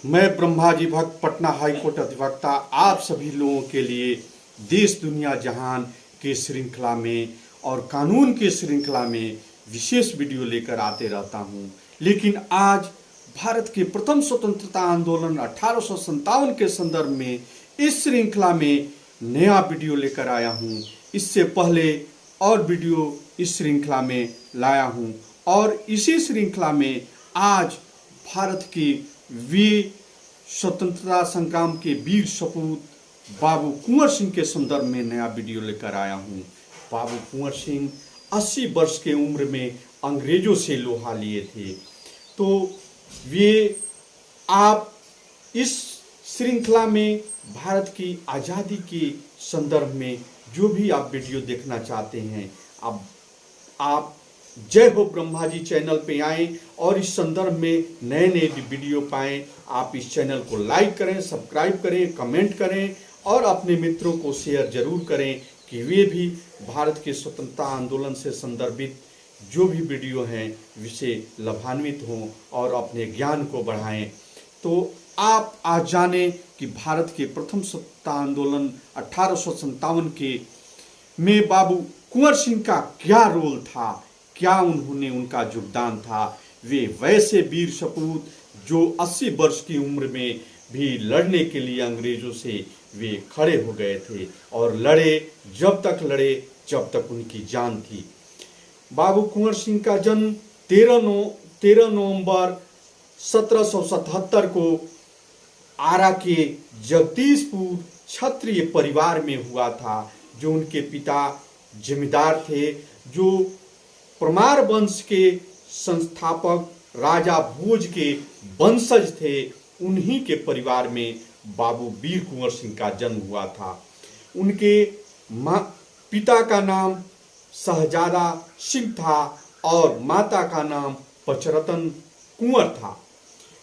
मैं ब्रह्माजी भक्त पटना हाईकोर्ट अधिवक्ता आप सभी लोगों के लिए देश दुनिया जहान के श्रृंखला में और कानून के श्रृंखला में विशेष वीडियो लेकर आते रहता हूं। लेकिन आज भारत के प्रथम स्वतंत्रता आंदोलन 1857 के संदर्भ में इस श्रृंखला में नया वीडियो लेकर आया हूं। इससे पहले और वीडियो इस श्रृंखला में लाया हूं और इसी श्रृंखला में आज भारत के वीर स्वतंत्रता संग्राम के वीर सपूत बाबू कुंवर सिंह के संदर्भ में नया वीडियो लेकर आया हूं। बाबू कुंवर सिंह 80 वर्ष के उम्र में अंग्रेजों से लोहा लिए थे। तो वे आप इस श्रृंखला में भारत की आज़ादी के संदर्भ में जो भी आप वीडियो देखना चाहते हैं, आप जय हो ब्रह्माजी चैनल पे आएं और इस संदर्भ में नए नए वीडियो पाएं। आप इस चैनल को लाइक करें, सब्सक्राइब करें, कमेंट करें और अपने मित्रों को शेयर जरूर करें कि वे भी भारत के स्वतंत्रता आंदोलन से संदर्भित जो भी वीडियो हैं विषय लाभान्वित हों और अपने ज्ञान को बढ़ाएं। तो आप आज जानें कि भारत के प्रथम स्वतंत्रता आंदोलन 1857 के में बाबू कुंवर सिंह का क्या रोल था, क्या उन्होंने उनका योगदान था। वे वैसे वीर सपूत जो 80 वर्ष की उम्र में भी लड़ने के लिए अंग्रेजों से वे खड़े हो गए थे और लड़े, जब तक लड़े जब तक उनकी जान थी। बाबू कुंवर सिंह का जन्म 13 नवंबर 1777 को आरा के जगदीशपुर क्षत्रिय परिवार में हुआ था। जो उनके पिता जमींदार थे, जो परमार वंश के संस्थापक राजा भोज के वंशज थे, उन्हीं के परिवार में बाबू वीर कुंवर सिंह का जन्म हुआ था। उनके पिता का नाम शहजादा सिंह था और माता का नाम पचरतन कुंवर था।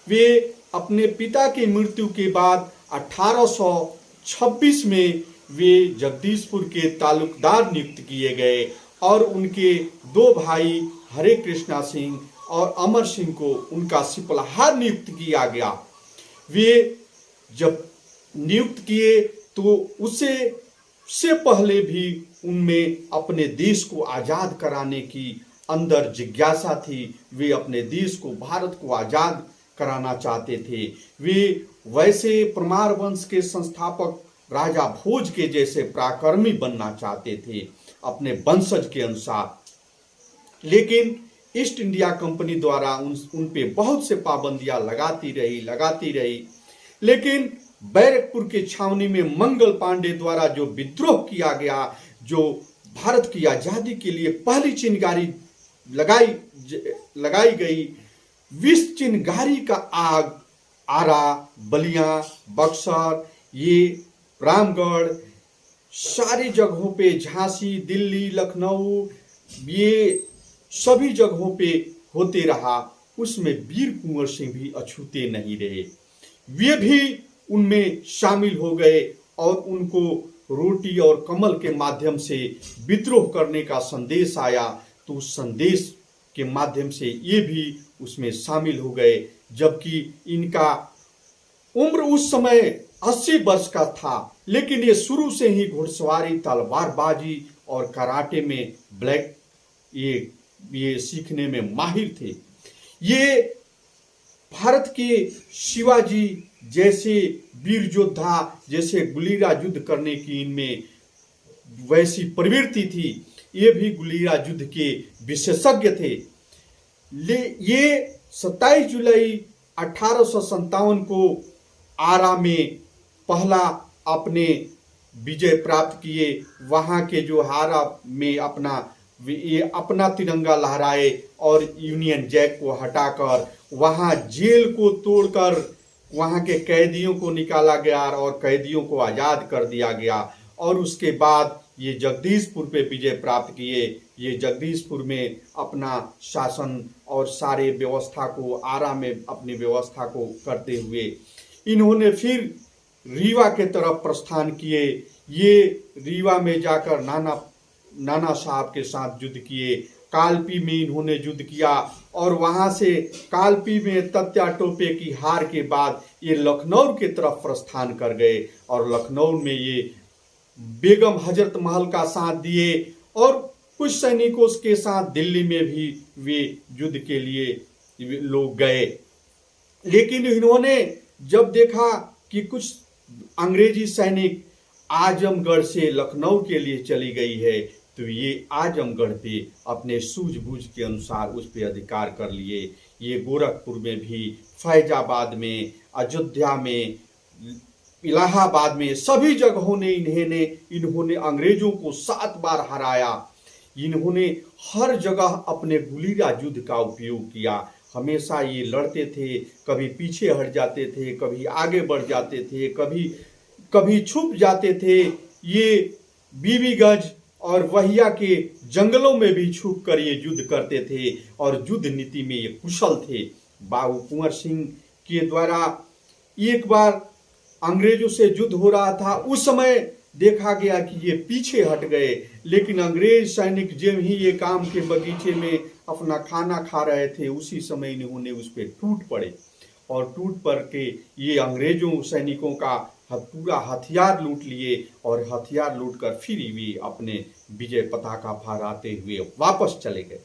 वे अपने पिता की मृत्यु के बाद 1826 में वे जगदीशपुर के तालुकदार नियुक्त किए गए और उनके दो भाई हरे कृष्णा सिंह और अमर सिंह को उनका सिपलहार नियुक्त किया गया। वे जब नियुक्त किए तो उससे पहले भी उनमें अपने देश को आज़ाद कराने की अंदर जिज्ञासा थी। वे अपने देश को, भारत को आज़ाद कराना चाहते थे। वे वैसे परमार वंश के संस्थापक राजा भोज के जैसे पराक्रमी बनना चाहते थे अपने वंशज के अनुसार। लेकिन ईस्ट इंडिया कंपनी द्वारा उन पे बहुत से पाबंदियां लगाती रही। लेकिन बैरकपुर के छावनी में मंगल पांडे द्वारा जो विद्रोह किया गया, जो भारत की आजादी के लिए पहली चिंगारी लगाई गई, विष चिंगारी का आग आरा, बलिया, बक्सर, ये रामगढ़, सारी जगहों पे, झांसी, दिल्ली, लखनऊ, ये सभी जगहों पे होते रहा। उसमें वीर कुंवर सिंह भी अछूते नहीं रहे। वे भी उनमें शामिल हो गए और उनको रोटी और कमल के माध्यम से विद्रोह करने का संदेश आया तो उस संदेश के माध्यम से ये भी उसमें शामिल हो गए। जबकि इनका उम्र उस समय 80 वर्ष का था, लेकिन ये शुरू से ही घुड़सवारी, तलवारबाजी और कराटे में ये सीखने में माहिर थे। ये भारत के शिवाजी जैसे वीर योद्धा, जैसे गुलीरा युद्ध करने की इनमें वैसी प्रवृत्ति थी, ये भी गुलीरा युद्ध के विशेषज्ञ थे। ये 27 जुलाई 1857 को आरा में पहला अपने विजय प्राप्त किए। वहाँ के जो हारा में अपना तिरंगा लहराए और यूनियन जैक को हटाकर वहाँ जेल को तोड़कर वहाँ के कैदियों को निकाला गया और कैदियों को आज़ाद कर दिया गया। और उसके बाद ये जगदीशपुर पे विजय प्राप्त किए। ये जगदीशपुर में अपना शासन और सारे व्यवस्था को, आरा में अपनी व्यवस्था को करते हुए इन्होंने फिर रीवा के तरफ प्रस्थान किए। ये रीवा में जाकर नाना साहब के साथ युद्ध किए। कालपी में इन्होंने युद्ध किया और वहां से कालपी में तत्या टोपे की हार के बाद ये लखनऊ की तरफ प्रस्थान कर गए और लखनऊ में ये बेगम हजरत महल का साथ दिए और कुछ सैनिकों के साथ दिल्ली में भी वे युद्ध के लिए लोग गए। लेकिन इन्होंने जब देखा कि कुछ अंग्रेजी सैनिक आजमगढ़ से लखनऊ के लिए चली गई है, तो ये आजमगढ़ पे अपने सूझबूझ के अनुसार उस पर अधिकार कर लिए। ये गोरखपुर में भी, फैजाबाद में, अयोध्या में, इलाहाबाद में, सभी जगहों ने इन्होंने अंग्रेजों को 7 बार हराया। इन्होंने हर जगह अपने गुलीरा युद्ध का उपयोग किया। हमेशा ये लड़ते थे, कभी पीछे हट जाते थे, कभी आगे बढ़ जाते थे, कभी छुप जाते थे। ये बीबीगंज और वहिया के जंगलों में भी छुप कर ये युद्ध करते थे और युद्ध नीति में ये कुशल थे। बाबू कुंवर सिंह के द्वारा एक बार अंग्रेजों से युद्ध हो रहा था, उस समय देखा गया कि ये पीछे हट गए, लेकिन अंग्रेज सैनिक जब ही ये काम के बगीचे में अपना खाना खा रहे थे, उसी समय इन्होंने उस पर टूट पड़े और टूट पड़ के ये अंग्रेजों सैनिकों का पूरा हथियार लूट लिए और हथियार लूट कर फिर वे अपने विजय पताका फहराते हुए वापस चले गए।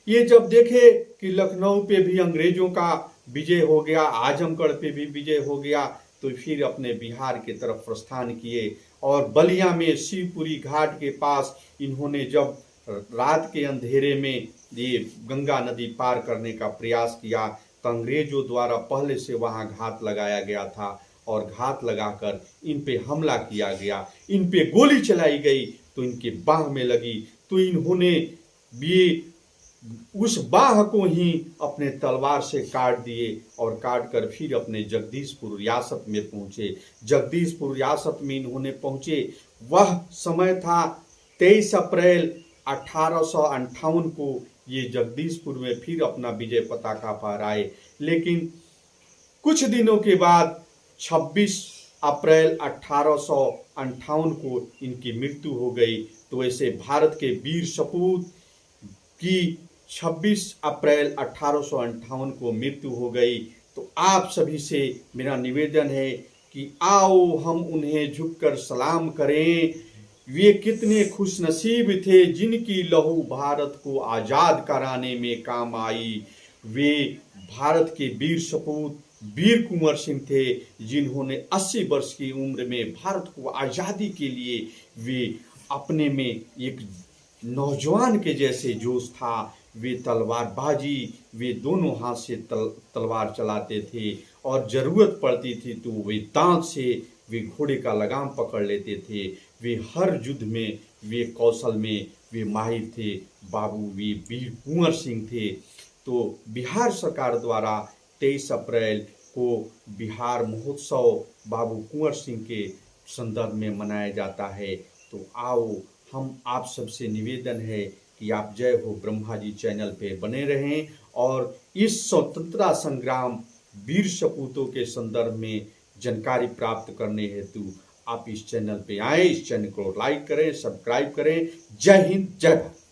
ये जब देखे कि लखनऊ पे भी अंग्रेजों का विजय हो गया, आजमगढ़ पे भी विजय हो गया, तो फिर अपने बिहार की तरफ प्रस्थान किए और बलिया में शिवपुरी घाट के पास इन्होंने जब रात के अंधेरे में ये गंगा नदी पार करने का प्रयास किया, तो अंग्रेजों द्वारा पहले से वहां घात लगाया गया था और घात लगाकर इन पे हमला किया गया, इन पे गोली चलाई गई तो इनके बाह में लगी, तो इन्होंने भी उस बाह को ही अपने तलवार से काट दिए और काट कर फिर अपने जगदीशपुर रियासत में पहुंचे। जगदीशपुर रियासत में इन्होंने पहुंचे, वह समय था 23 अप्रैल 1858 को ये जगदीशपुर में फिर अपना विजय पताका फहराए। लेकिन कुछ दिनों के बाद 26 अप्रैल 1858 को इनकी मृत्यु हो गई। तो ऐसे भारत के वीर सपूत की 26 अप्रैल 1858 को मृत्यु हो गई। तो आप सभी से मेरा निवेदन है कि आओ हम उन्हें झुककर सलाम करें। वे कितने खुशनसीब थे जिनकी लहू भारत को आज़ाद कराने में काम आई। वे भारत के वीर सपूत वीर कुंवर सिंह थे, जिन्होंने 80 वर्ष की उम्र में भारत को आज़ादी के लिए वे अपने में एक नौजवान के जैसे जोश था। वे तलवारबाजी, वे दोनों हाथ से तलवार चलाते थे और ज़रूरत पड़ती थी तो वे दांत से वे घोड़े का लगाम पकड़ लेते थे। वे हर युद्ध में, वे कौशल में वे माहिर थे। बाबू वे वीर कुंवर सिंह थे। तो बिहार सरकार द्वारा 23 अप्रैल को बिहार महोत्सव बाबू कुंवर सिंह के संदर्भ में मनाया जाता है। तो आओ हम आप सबसे निवेदन है कि आप जय हो ब्रह्मा जी चैनल पे बने रहें और इस स्वतंत्रता संग्राम वीर सपूतों के संदर्भ में जानकारी प्राप्त करने हेतु आप इस चैनल पे आए, इस चैनल को लाइक करें, सब्सक्राइब करें। जय हिंद, जय भारत।